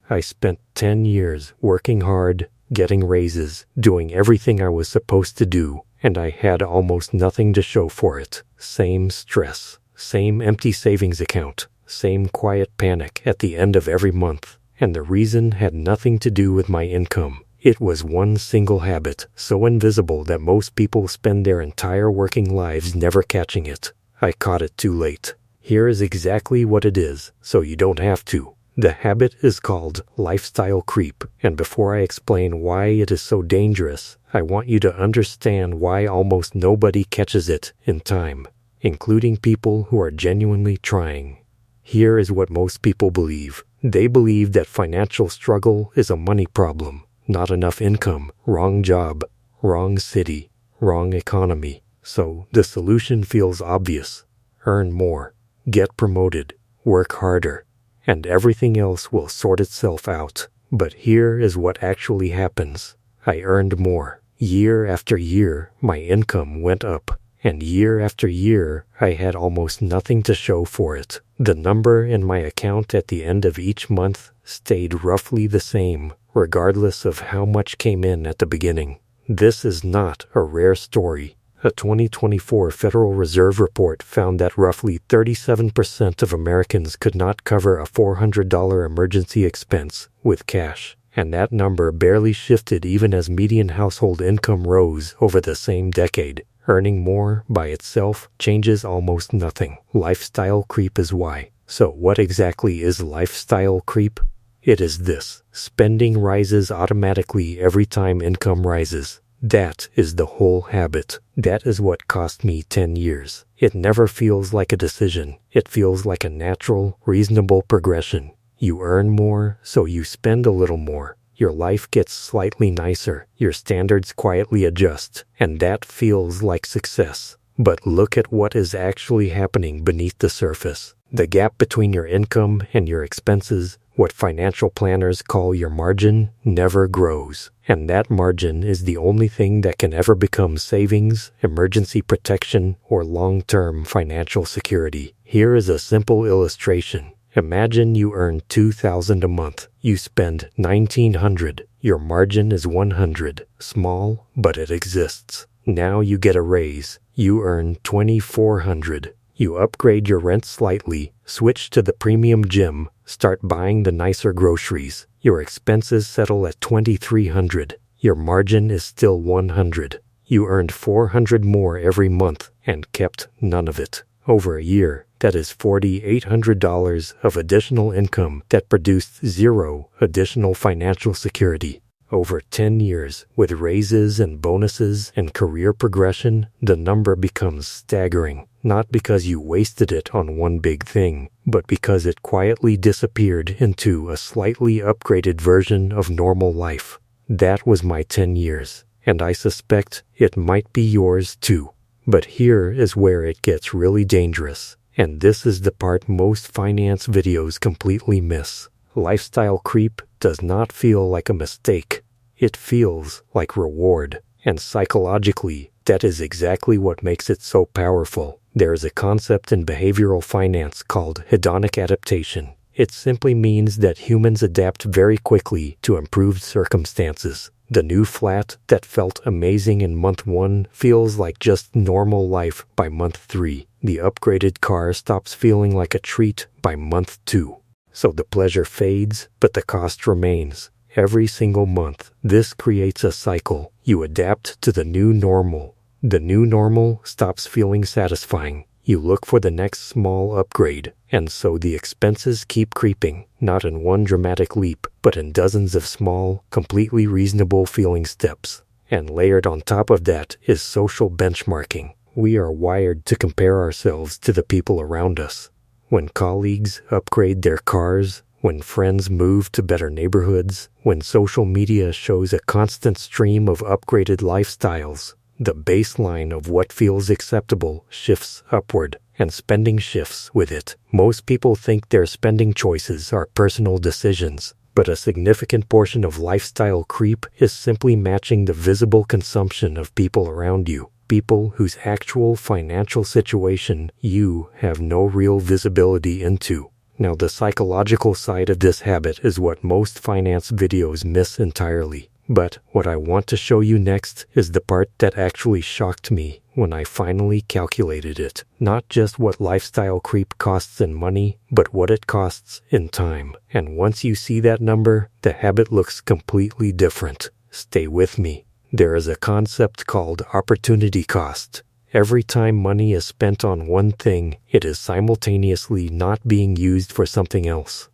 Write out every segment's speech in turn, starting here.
I spent 10 years working hard, getting raises, doing everything I was supposed to do, and I had almost nothing to show for it. Same stress, same empty savings account, same quiet panic at the end of every month. And the reason had nothing to do with my income. It was one single habit, so invisible that most people spend their entire working lives never catching it. I caught it too late. Here is exactly what it is, so you don't have to. The habit is called lifestyle creep, and before I explain why it is so dangerous, I want you to understand why almost nobody catches it in time, including people who are genuinely trying. Here is what most people believe. They believe that financial struggle is a money problem, not enough income, wrong job, wrong city, wrong economy. So the solution feels obvious. Earn more, get promoted, work harder, and everything else will sort itself out. But here is what actually happens. I earned more. Year after year, my income went up. And year after year, I had almost nothing to show for it. The number in my account at the end of each month stayed roughly the same, regardless of how much came in at the beginning. This is not a rare story. A 2024 Federal Reserve report found that roughly 37% of Americans could not cover a $400 emergency expense with cash, and that number barely shifted even as median household income rose over the same decade. Earning more by itself changes almost nothing. Lifestyle creep is why. So what exactly is lifestyle creep? It is this. Spending rises automatically every time income rises. That is the whole habit. That is what cost me 10 years. It never feels like a decision. It feels like a natural, reasonable progression. You earn more, so you spend a little more. Your life gets slightly nicer, your standards quietly adjust, and that feels like success. But look at what is actually happening beneath the surface. The gap between your income and your expenses, what financial planners call your margin, never grows. And that margin is the only thing that can ever become savings, emergency protection, or long-term financial security. Here is a simple illustration. Imagine you earn $2,000 a month. You spend $1,900. Your margin is $100. Small, but it exists. Now you get a raise. You earn $2,400. You upgrade your rent slightly, switch to the premium gym, start buying the nicer groceries. Your expenses settle at $2,300. Your margin is still $100. You earned $400 more every month and kept none of it. Over a year, that is $4,800 of additional income that produced zero additional financial security. Over 10 years, with raises and bonuses and career progression, the number becomes staggering. Not because you wasted it on one big thing, but because it quietly disappeared into a slightly upgraded version of normal life. That was my 10 years, and I suspect it might be yours too. But here is where it gets really dangerous. And this is the part most finance videos completely miss. Lifestyle creep does not feel like a mistake. It feels like reward. And psychologically, that is exactly what makes it so powerful. There is a concept in behavioral finance called hedonic adaptation. It simply means that humans adapt very quickly to improved circumstances. The new flat that felt amazing in month 1 feels like just normal life by month 3. The upgraded car stops feeling like a treat by month 2. So the pleasure fades, but the cost remains. Every single month, this creates a cycle. You adapt to the new normal. The new normal stops feeling satisfying. You look for the next small upgrade, and so the expenses keep creeping, not in one dramatic leap, but in dozens of small, completely reasonable feeling steps. And layered on top of that is social benchmarking. We are wired to compare ourselves to the people around us. When colleagues upgrade their cars, when friends move to better neighborhoods, when social media shows a constant stream of upgraded lifestyles, the baseline of what feels acceptable shifts upward, and spending shifts with it. Most people think their spending choices are personal decisions, but a significant portion of lifestyle creep is simply matching the visible consumption of people around you, people whose actual financial situation you have no real visibility into. Now, the psychological side of this habit is what most finance videos miss entirely. But what I want to show you next is the part that actually shocked me when I finally calculated it. Not just what lifestyle creep costs in money, but what it costs in time. And once you see that number, the habit looks completely different. Stay with me. There is a concept called opportunity cost. Every time money is spent on one thing, it is simultaneously not being used for something else.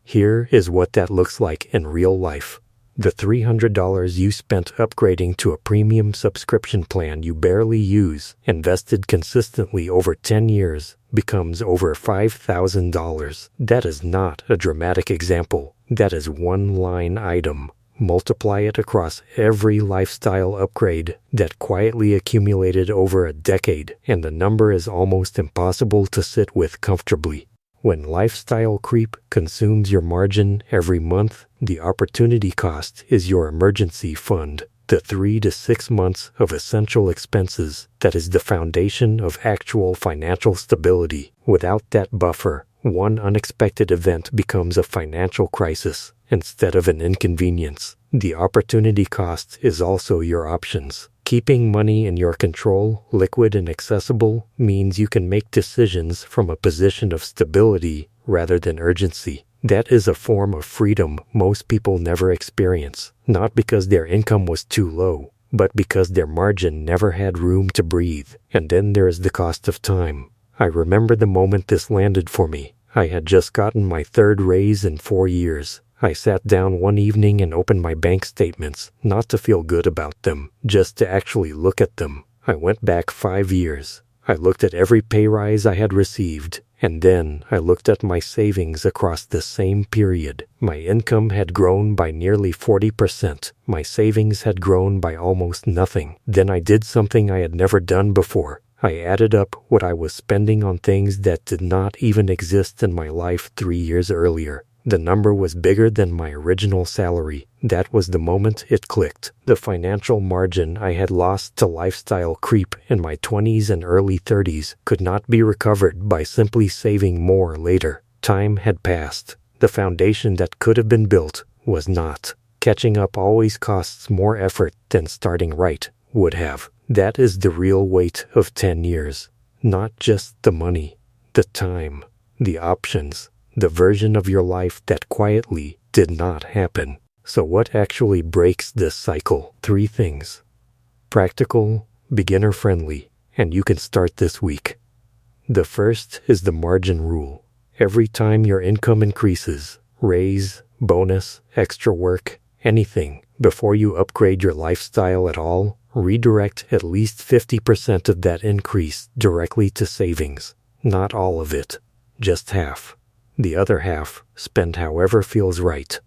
Here is what that looks like in real life. The $300 you spent upgrading to a premium subscription plan you barely use, invested consistently over 10 years, becomes over $5,000. That is not a dramatic example. That is one line item. Multiply it across every lifestyle upgrade that quietly accumulated over a decade, and the number is almost impossible to sit with comfortably. When lifestyle creep consumes your margin every month, the opportunity cost is your emergency fund, the 3 to 6 months of essential expenses that is the foundation of actual financial stability. Without that buffer, one unexpected event becomes a financial crisis instead of an inconvenience. The opportunity cost is also your options. Keeping money in your control, liquid and accessible, means you can make decisions from a position of stability rather than urgency. That is a form of freedom most people never experience, not because their income was too low, but because their margin never had room to breathe. And then there is the cost of time. I remember the moment this landed for me. I had just gotten my third raise in 4 years. I sat down one evening and opened my bank statements, not to feel good about them, just to actually look at them. I went back 5 years. I looked at every pay rise I had received, and then I looked at my savings across the same period. My income had grown by nearly 40%. My savings had grown by almost nothing. Then I did something I had never done before. I added up what I was spending on things that did not even exist in my life 3 years earlier. The number was bigger than my original salary. That was the moment it clicked. The financial margin I had lost to lifestyle creep in my 20s and early 30s could not be recovered by simply saving more later. Time had passed. The foundation that could have been built was not. Catching up always costs more effort than starting right would have. That is the real weight of 10 years. Not just the money, the time, the options, the version of your life that quietly did not happen. So what actually breaks this cycle? 3 things. Practical, beginner-friendly, and you can start this week. The first is the margin rule. Every time your income increases, raise, bonus, extra work, anything, before you upgrade your lifestyle at all, redirect at least 50% of that increase directly to savings. Not all of it, just half. The other half, spend however feels right.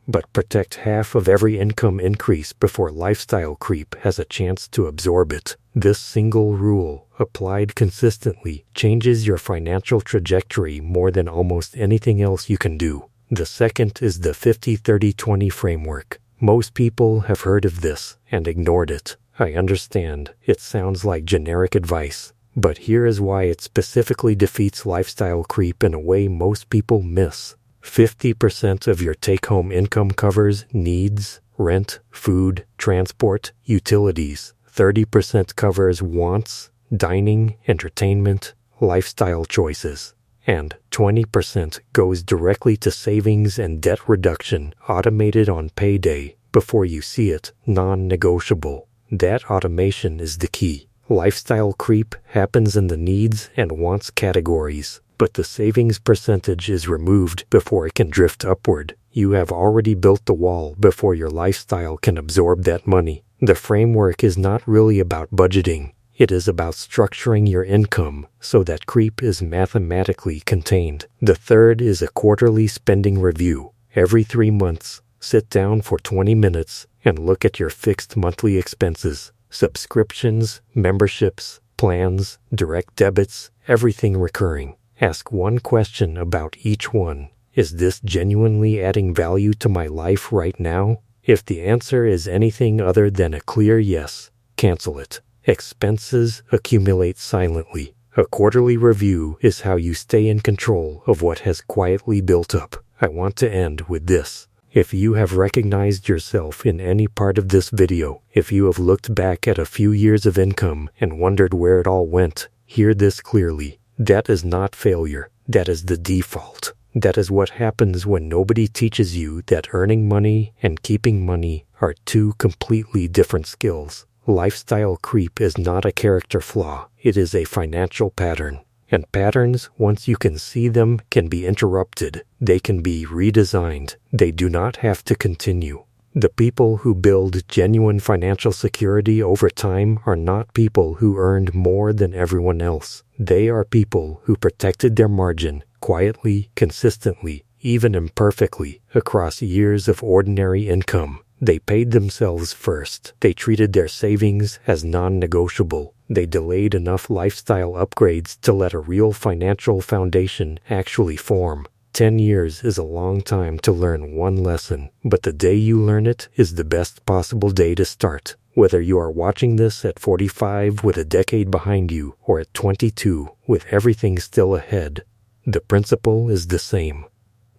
But protect half of every income increase before lifestyle creep has a chance to absorb it. This single rule, applied consistently, changes your financial trajectory more than almost anything else you can do. The second is the 50-30-20 framework. Most people have heard of this and ignored it. I understand, it sounds like generic advice. But here is why it specifically defeats lifestyle creep in a way most people miss. 50% of your take-home income covers needs, rent, food, transport, utilities. 30% covers wants, dining, entertainment, lifestyle choices. And 20% goes directly to savings and debt reduction, automated on payday, before you see it, non-negotiable. That automation is the key. Lifestyle creep happens in the needs and wants categories, but the savings percentage is removed before it can drift upward. You have already built the wall before your lifestyle can absorb that money. The framework is not really about budgeting. It is about structuring your income so that creep is mathematically contained. The third is a quarterly spending review. Every 3 months, sit down for 20 minutes and look at your fixed monthly expenses. Subscriptions, memberships, plans, direct debits, everything recurring. Ask one question about each one. Is this genuinely adding value to my life right now? If the answer is anything other than a clear yes, cancel it. Expenses accumulate silently. A quarterly review is how you stay in control of what has quietly built up. I want to end with this. If you have recognized yourself in any part of this video, if you have looked back at a few years of income and wondered where it all went, hear this clearly. That is not failure. That is the default. That is what happens when nobody teaches you that earning money and keeping money are two completely different skills. Lifestyle creep is not a character flaw. It is a financial pattern. And patterns, once you can see them, can be interrupted. They can be redesigned. They do not have to continue. The people who build genuine financial security over time are not people who earned more than everyone else. They are people who protected their margin quietly, consistently, even imperfectly, across years of ordinary income. They paid themselves first. They treated their savings as non-negotiable. They delayed enough lifestyle upgrades to let a real financial foundation actually form. 10 years is a long time to learn one lesson, but the day you learn it is the best possible day to start. Whether you are watching this at 45 with a decade behind you or at 22 with everything still ahead, the principle is the same.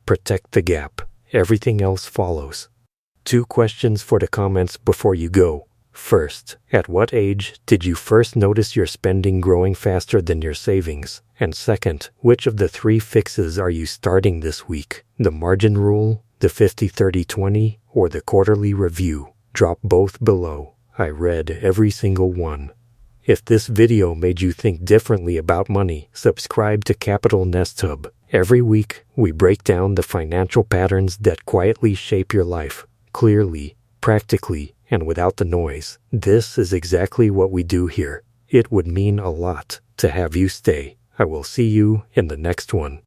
Protect the gap. Everything else follows. 2 questions for the comments before you go. First, at what age did you first notice your spending growing faster than your savings? And second, which of the 3 fixes are you starting this week? The margin rule, the 50-30-20, or the quarterly review? Drop both below. I read every single one. If this video made you think differently about money, subscribe to Capital Nest Hub. Every week, we break down the financial patterns that quietly shape your life, clearly, practically, and without the noise. This is exactly what we do here. It would mean a lot to have you stay. I will see you in the next one.